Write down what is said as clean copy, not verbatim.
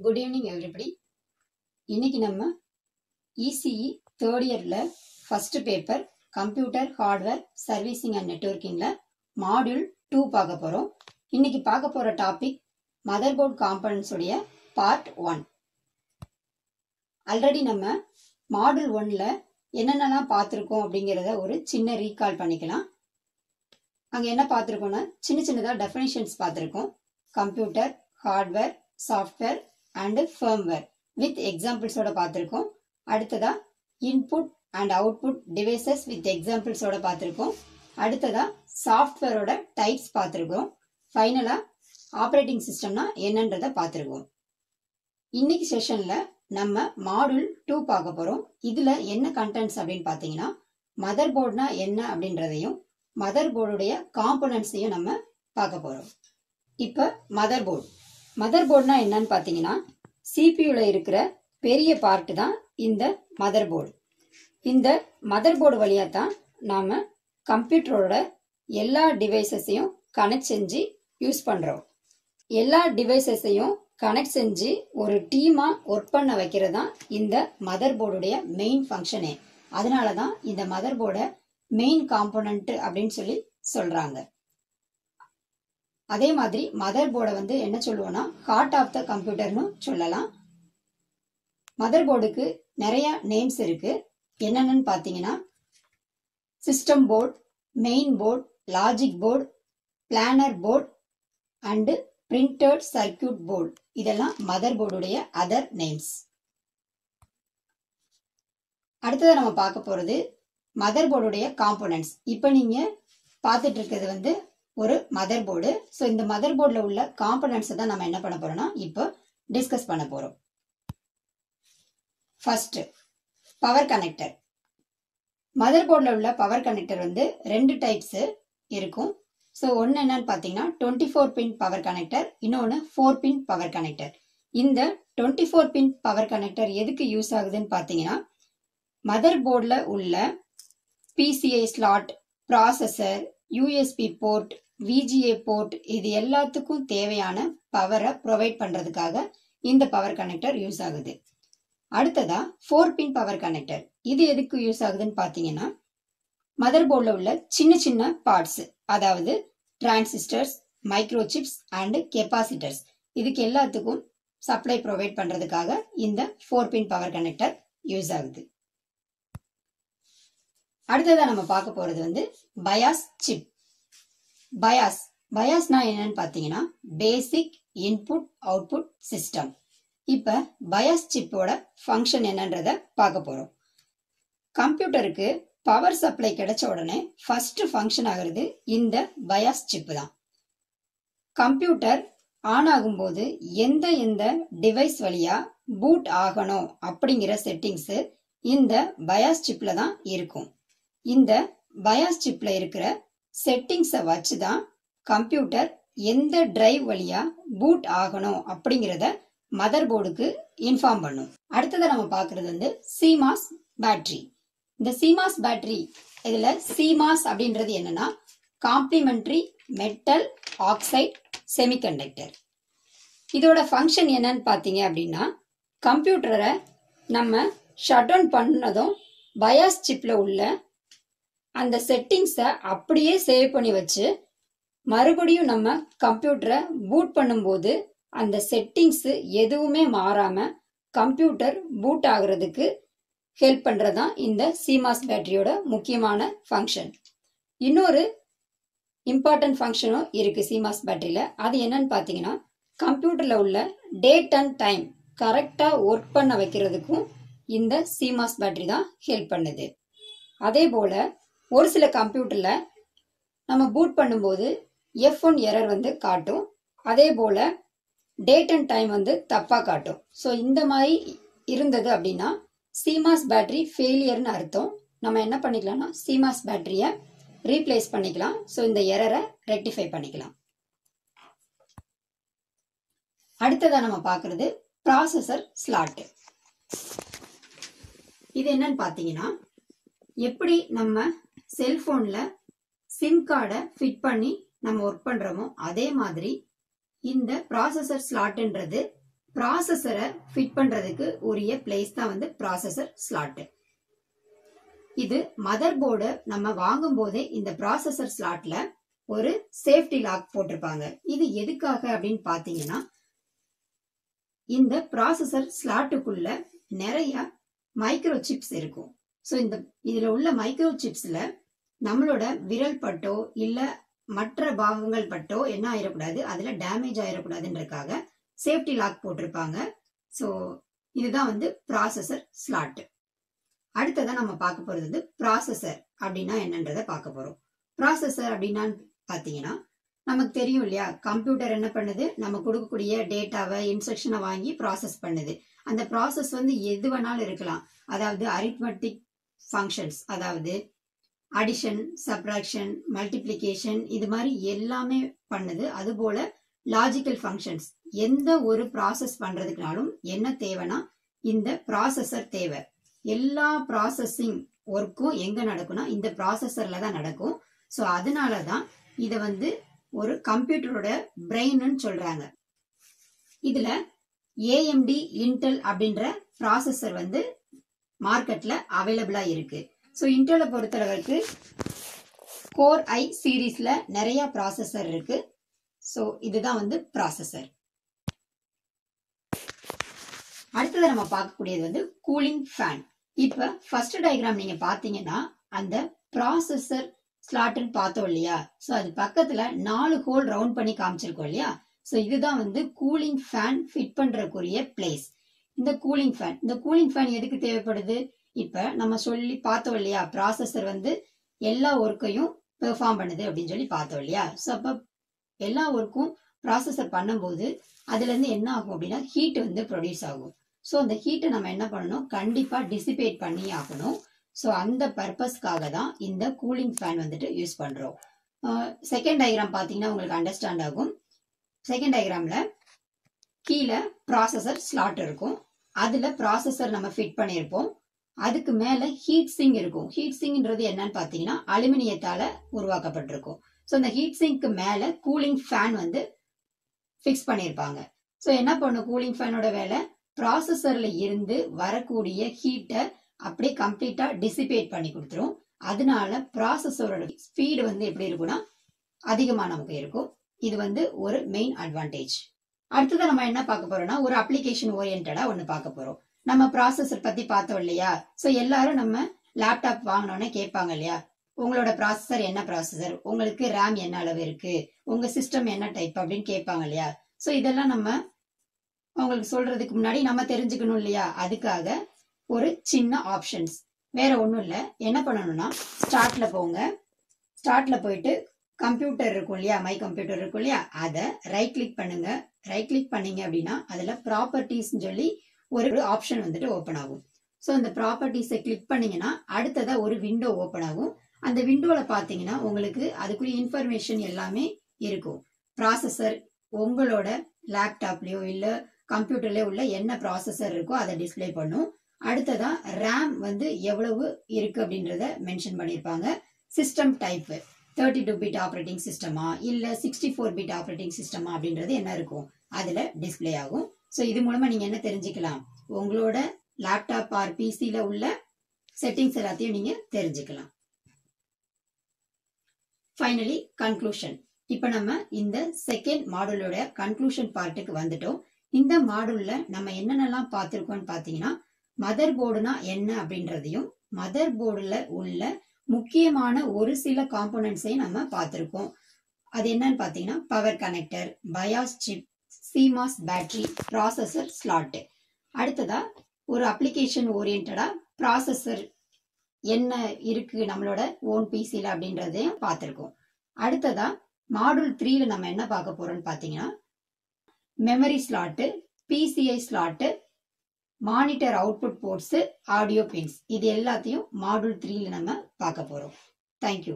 Good evening everybody. இன்னைக்கு நம்ம ECE third yearல first paper computer hardware servicing and networkingல module 2 பார்க்க போறோம். இன்னைக்கு பார்க்க போற டாபிக் motherboard components உடைய part 1. ஆல்ரெடி நம்ம module 1ல என்னென்னலாம் பார்த்திருக்கோம் அப்படிங்கறத ஒரு சின்ன ரீகால் பண்ணிக்கலாம். அங்க என்ன பார்த்திருக்கோம்னா சின்னதா டெஃபினிஷன்ஸ் பார்த்திருக்கோம். Computer, hardware, software and firmware with examples ஓட பார்த்திருக்கோம். அடுத்ததா input and output devices with examples ஓட பார்த்திருக்கோம். அடுத்ததா சாஃப்ட்வேர் ஓட டைப்ஸ் பார்த்திருக்கோம். ஃபைனலா ஆப்பரேட்டிங் சிஸ்டம்னா என்னன்றதை பார்த்திருக்கோம். இன்னைக்கு செஷன்ல நம்ம மாடியூல் 2 பார்க்க போறோம். இதுல என்ன கண்டென்ட்ஸ் அப்படின்னு பாத்தீங்கன்னா மதர் போர்ட்னா என்ன அப்படின்றதையும் மதர் போர்டுடைய காம்போனன்ட்ஸையும் நம்ம பார்க்க போறோம். இப்ப மதர் போர்டுனா என்னன்னு பாத்தீங்கன்னா சிபியூல இருக்கிற பெரிய பார்ட் தான் இந்த மதர் போர்டு. இந்த மதர் போர்டு வழியா தான் நாம கம்ப்யூட்டரோட எல்லா டிவைசஸையும் கனெக்ட் செஞ்சு யூஸ் பண்றோம். எல்லா டிவைசஸையும் கனெக்ட் செஞ்சு ஒரு டீமா ஒர்க் பண்ண வைக்கிறது தான் இந்த மதர் போர்டுடைய மெயின் ஃபங்க்ஷனே. அதனால தான் இந்த மதர் போர்டை மெயின் காம்போனன்ட் அப்படின்னு சொல்லி சொல்றாங்க. அதே மாதிரி மதர் போர்டை வந்து என்ன சொல்லுவோம்னா ஹார்ட் ஆஃப் த கம்ப்யூட்டர்னு சொல்லலாம். மதர் போர்டுக்கு நிறைய நேம்ஸ் இருக்கு. என்னென்னு பாத்தீங்கன்னா system board, main board, logic board, planar board and printed circuit board. இதெல்லாம் மதர் போர்டுடைய அதர் நேம்ஸ். அடுத்தது நம்ம பார்க்க போறது மதர் போர்டுடைய காம்போனன்ட்ஸ். இப்ப நீங்க பார்த்துட்டு இருக்கிறது வந்து ஒரு மதர் போர்டு. ஸோ இந்த மதர் போர்டில் உள்ள காம்பனன்ட்ஸ் தான் நம்ம என்ன பண்ண போறோம்னா இப்போ டிஸ்கஸ் பண்ண போறோம். First power connector. மதர் போர்டில் உள்ள பவர் கனெக்டர் வந்து ரெண்டு டைப்ஸ் இருக்கும். ஸோ ஒன்று என்னன்னு பார்த்தீங்கன்னா 24 பின் பவர் கனெக்டர், இன்னொன்று 4 பின் பவர் கனெக்டர். இந்த 24 பின் பவர் கனெக்டர் எதுக்கு யூஸ் ஆகுதுன்னு பார்த்தீங்கன்னா மதர் போர்டில் உள்ள PCI slot, processor, USB port, VGA port இது எல்லாத்துக்கும் தேவையான பவரை ப்ரொவைட் பண்றதுக்காக இந்த பவர் கனெக்டர் யூஸ் ஆகுது. அடுத்ததா 4 பின் பவர் கனெக்டர். இது எதுக்கு யூஸ் ஆகுதுன்னு பாத்தீங்கன்னா மதர் போர்டில் உள்ள சின்ன பார்ட்ஸ், அதாவது டிரான்சிஸ்டர்ஸ், மைக்ரோசிப்ஸ் அண்ட் கெப்பாசிட்டர்ஸ், இதுக்கு எல்லாத்துக்கும் சப்ளை ப்ரொவைட் பண்றதுக்காக இந்த 4 பின் பவர் கனெக்டர் யூஸ் ஆகுது. அடுத்ததா நம்ம பார்க்க போறது வந்து பயாஸ் சிப். பயாஸ்னா என்னன்னு பாத்தீங்கன்னா பேசிக் இன்புட் அவுட்புட் சிஸ்டம். இப்ப பயாஸ் சிப்போட ஃபங்க்ஷன் என்னன்றத பார்க்க போறோம். கம்ப்யூட்டருக்கு பவர் சப்ளை கிடைச்ச உடனே ஃபர்ஸ்ட் ஃபங்க்ஷன் ஆகிறது இந்த பயாஸ் சிப் தான். கம்ப்யூட்டர் ஆன் ஆகும்போது எந்த டிவைஸ் வழியா பூட் ஆகணும் அப்படிங்கிற செட்டிங்ஸ் இந்த பயாஸ் சிப்ல தான் இருக்கும். இந்த பயாஸ் சிப்ல இருக்கிற செட்டிங்ஸை வச்சு தான் கம்ப்யூட்டர் எந்த டிரைவ் வழியா பூட் ஆகணும் அப்படிங்கிறத மதர் போர்டுக்கு இன்ஃபார்ம் பண்ணும். அடுத்ததை நம்ம பார்க்கறது வந்து சிமாஸ் பேட்டரி. இந்த சிமாஸ் பேட்டரி, இதுல சிமாஸ் அப்படின்றது என்னன்னா காம்ப்ளிமெண்டரி மெட்டல் ஆக்சைடு செமிகண்டக்டர். இதோட ஃபங்க்ஷன் என்னன்னு பார்த்தீங்க அப்படின்னா கம்ப்யூட்டரை நம்ம ஷட் டவுன் பண்ணதும் பயாஸ் சிப்ல உள்ள அந்த செட்டிங்ஸை அப்படியே சேவ் பண்ணி வச்சு மறுபடியும் நம்ம கம்ப்யூட்டரை பூட் பண்ணும்போது அந்த செட்டிங்ஸ் எதுவுமே மாறாம கம்ப்யூட்டர் பூட் ஆகுறதுக்கு ஹெல்ப் பண்றதுதான் இந்த சிமாஸ் பேட்டரியோட முக்கியமான ஃபங்க்ஷன். இன்னொரு இம்பார்ட்டன்ட் ஃபங்க்ஷனும் இருக்கு சிமாஸ் பேட்டரியில. அது என்னன்னு பாத்தீங்கன்னா கம்ப்யூட்டர்ல உள்ள டேட் அண்ட் டைம் கரெக்டா ஒர்க் பண்ண வைக்கிறதுக்கும் இந்த சிமாஸ் பேட்டரி தான் ஹெல்ப் பண்ணுது. அதே போல ஒரு சில கம்ப்யூட்டர்ல நம்ம பூட் பண்ணும்போது F1 எரர் வந்து காட்டும். அதே போல டேட் அண்ட் டைம் வந்து தப்பா காட்டும். ஸோ இந்த மாதிரி இருந்தது அப்படின்னா சிமாஸ் பேட்டரி ஃபெயிலியர்னு அர்த்தம். நம்ம என்ன பண்ணிக்கலாம்னா சிமாஸ் பேட்டரியை ரீப்ளேஸ் பண்ணிக்கலாம். ஸோ இந்த எரரை ரெக்டிஃபை பண்ணிக்கலாம். அடுத்ததா நம்ம பார்க்கறது ப்ராசஸர் ஸ்லாட். இது என்னன்னு பார்த்தீங்கன்னா எப்படி நம்ம செல்போன்ல சிம் கார்டை ஃபிட் பண்ணி நம்ம ஒர்க் பண்றோமோ அதே மாதிரி இந்த ப்ராசஸர் ஸ்லாட்ன்றது ப்ராசஸரை ஃபிட் பண்றதுக்கு உரிய பிளேஸ் தான் வந்து ப்ராசஸர் ஸ்லாட். இது மதர் போர்டு நம்ம வாங்கும் போதே இந்த ப்ராசஸர் ஸ்லாட்ல ஒரு சேஃப்டி லாக் போட்டிருப்பாங்க. இது எதுக்காக அப்படின்னு பாத்தீங்கன்னா, இந்த ப்ராசஸர் ஸ்லாட்டுக்குள்ள நிறைய மைக்ரோ சிப்ஸ் இருக்கும். ஸோ இதுல உள்ள மைக்ரோ சிப்ஸ்ல நம்மளோட விரல் பட்டோ இல்ல மற்ற பாகங்கள் பட்டோ என்ன ஆயிடக்கூடாது, அதுல டேமேஜ் ஆயிடக்கூடாதுன்றதுக்காக சேஃப்டி லாக் போட்டிருப்பாங்க. ஸோ இதுதான் வந்து ப்ராசஸர் ஸ்லாட். அடுத்ததான் நம்ம பார்க்க போறது வந்து ப்ராசஸர் அப்படின்னா என்னன்றத பார்க்க போறோம். ப்ராசஸர் அப்படின்னா பாத்தீங்கன்னா, நமக்கு தெரியும் இல்லையா, கம்ப்யூட்டர் என்ன பண்ணுது, நம்ம கொடுக்கக்கூடிய டேட்டாவை இன்ஸ்ட்ரக்ஷனை வாங்கி ப்ராசஸ் பண்ணுது. அந்த ப்ராசஸ் வந்து எது வேணாலும் இருக்கலாம். அதாவது அரித்மெட்டிக் ஃபங்க்ஷன்ஸ், அதாவது அடிஷன், சப்ராக்ஷன், மல்டிப்ளிகேஷன், இது மாதிரி எல்லாமே பண்ணுது. அதுபோல லாஜிக்கல் ஃபங்க்ஷன்ஸ், எந்த ஒரு ப்ராசஸ் பண்றதுக்குனாலும் என்ன தேவைன்னா இந்த ப்ராசஸர் தேவை. எல்லா ப்ராசஸிங் ஒர்க்கும் எங்க நடக்கும்னா இந்த ப்ராசஸர்ல தான் நடக்கும். ஸோ அதனாலதான் இதை வந்து ஒரு கம்ப்யூட்டரோட பிரெயின்னு சொல்றாங்க. இதுல ஏஎம்டி இன்டெல் அப்படின்ற ப்ராசஸர் வந்து மார்க்கெட்ல அவைலபிளா இருக்கு. ஸோ இன்டெலை பொறுத்தளவுக்கு கோர் ஐ சீரீஸ்ல நிறைய ப்ராசஸர் இருக்கு. ஸோ இதுதான் வந்து ப்ராசஸர். அடுத்தது நம்ம பார்க்கக்கூடியது வந்து கூலிங் ஃபேன். இப்ப ஃபர்ஸ்ட் டயக்ராம் நீங்க பாத்தீங்கன்னா, அந்த ப்ராசஸர் ஸ்லாட்னு பார்த்தோம் இல்லையா, ஸோ அது பக்கத்துல 4 ஹோல் ரவுண்ட் பண்ணி காமிச்சிருக்கோம் இல்லையா. ஸோ இதுதான் வந்து கூலிங் ஃபேன் ஃபிட் பண்றதுக்குரிய பிளேஸ். இந்த கூலிங் ஃபேன் எதுக்கு தேவைப்படுது, இப்ப நம்ம சொல்லி பார்த்தோம் இல்லையா, ப்ராசஸர் வந்து எல்லா ஒர்க்கையும் பெர்ஃபார்ம் பண்ணுது அப்படின்னு சொல்லி பார்த்தோம் இல்லையா. ஸோ அப்ப எல்லா ஒர்க்கும் ப்ராசஸர் பண்ணும்போது அதுல இருந்து என்ன ஆகும் அப்படின்னா ஹீட் வந்து ப்ரொடியூஸ் ஆகும். ஸோ அந்த ஹீட்டை நம்ம என்ன பண்ணணும், கண்டிப்பா டிசிபேட் பண்ணி ஆகணும். ஸோ அந்த பர்பஸ்க்காக தான் இந்த கூலிங் ஃபேன் வந்துட்டு யூஸ் பண்றோம். செகண்ட் டயக்ராம் பாத்தீங்கன்னா உங்களுக்கு அண்டர்ஸ்டாண்ட் ஆகும். செகண்ட் டயக்ராம்ல கீழே ப்ராசஸர் ஸ்லாட் இருக்கும். அதுல ப்ராசஸர் நம்ம ஃபிட் பண்ணியிருப்போம். அதுக்கு மேல ஹீட் சிங்க் இருக்கும். ஹீட் சிங்க்ன்றது என்னன்னு பாத்தீங்கன்னா அலுமினியத்தால உருவாக்கப்பட்டிருக்கும். ஸோ அந்த ஹீட் சிங்க்கு மேல கூலிங் ஃபேன் வந்து ஃபிக்ஸ் பண்ணியிருப்பாங்க. ஸோ என்ன பண்ணும் கூலிங் ஃபேனோட வேலை, ப்ராசஸர்ல இருந்து வரக்கூடிய ஹீட்டை அப்படியே கம்ப்ளீட்டா டிசிபேட் பண்ணி கொடுத்துரும். அதனால ப்ராசஸரோட ஸ்பீடு வந்து எப்படி இருக்கும்னா அதிகமா நமக்கு இருக்கும். இது வந்து ஒரு மெயின் அட்வான்டேஜ். அடுத்தது நம்ம என்ன பார்க்க போறோம்னா, ஒரு அப்ளிகேஷன் ஓரியன்டா ஒன்னு பார்க்க போறோம். நம்ம ப்ராசஸர் பத்தி பார்த்தோம் இல்லையா. ஸோ எல்லாரும் நம்ம லேப்டாப் வாங்கினோன்னே கேட்பாங்க இல்லையா, உங்களோட ப்ராசஸர் என்ன ப்ராசஸர், உங்களுக்கு ரேம் என்ன அளவு இருக்கு, உங்க சிஸ்டம் என்ன டைப் அப்படின்னு கேட்பாங்க இல்லையா. ஸோ இதெல்லாம் நம்ம அவங்களுக்கு சொல்றதுக்கு முன்னாடி நம்ம தெரிஞ்சுக்கணும் இல்லையா. அதுக்காக ஒரு சின்ன ஆப்ஷன்ஸ், வேற ஒன்றும் இல்லை. என்ன பண்ணணும்னா ஸ்டார்ட்ல போங்க. ஸ்டார்ட்ல போயிட்டு கம்ப்யூட்டர் இருக்கும் இல்லையா, மை கம்ப்யூட்டர் இருக்கும் இல்லையா, அதை ரைட் கிளிக் பண்ணுங்க. ரைட் கிளிக் பண்ணீங்க அப்படின்னா அதுல ப்ராப்பர்ட்டிஸ் சொல்லி ஒரு ஆப்ஷன் வந்துட்டு ஓப்பன் ஆகும். ஸோ அந்த ப்ராப்பர்ட்டிஸை கிளிக் பண்ணீங்கன்னா அடுத்ததா ஒரு விண்டோ ஓப்பன் ஆகும். அந்த விண்டோல பாத்தீங்கன்னா உங்களுக்கு அதுக்குரிய இன்ஃபர்மேஷன் எல்லாமே இருக்கும். ப்ராசஸர் உங்களோட லேப்டாப்லயோ இல்ல கம்ப்யூட்டர்லயோ உள்ள என்ன ப்ராசஸர் இருக்கோ அதை டிஸ்பிளே பண்ணும். அடுத்ததா ரேம் வந்து எவ்வளவு இருக்கு அப்படின்றத மென்ஷன் பண்ணிருப்பாங்க. சிஸ்டம் டைப் 32 பிட் ஆப்ரேட்டிங் சிஸ்டமா இல்ல 64 பிட் ஆப்ரேட்டிங் சிஸ்டமா அப்படின்றது என்ன இருக்கும் அதுல டிஸ்பிளே ஆகும். ஸோ இது மூலமா நீங்க என்ன தெரிஞ்சுக்கலாம், உங்களோட லேப்டாப் ஆர் பிசில உள்ள செட்டிங்ஸ் எல்லாத்தையும் நீங்க தெரிஞ்சுக்கலாம். Finally conclusion. இப்ப நம்ம இந்த செகண்ட் மாடலோட கன்க்ளூஷன் பார்ட்டுக்கு வந்துட்டோம். இந்த மாடல்ல நம்ம என்னென்னலாம் பார்த்திருக்கோம்னு பாத்தீங்கன்னா, மதர் போர்டுனா என்ன அப்படின்றதையும் மதர் போர்டுல உள்ள முக்கியமான ஒரு சில காம்போனன்ட்ஸையும் நம்ம பார்த்திருக்கோம். அது என்னன்னு பாத்தீங்கன்னா power connector, BIOS chip, CMOS battery, processor slot. அடுத்ததா ஒரு அப்ளிகேஷன் ஓரியன்டா ப்ராசஸர் என்ன இருக்கு நம்மளோட ஓன் பிசில அப்படின்றதையும் பார்த்திருக்கோம். அடுத்ததா மாடல் 3ல நம்ம என்ன பார்க்க போறோம்னு பாத்தீங்கன்னா memory slot, PCI slot, monitor output ports, audio pins, இது எல்லாத்தையும் மாடல் 3ல நம்ம பார்க்க போறோம். தேங்க்யூ.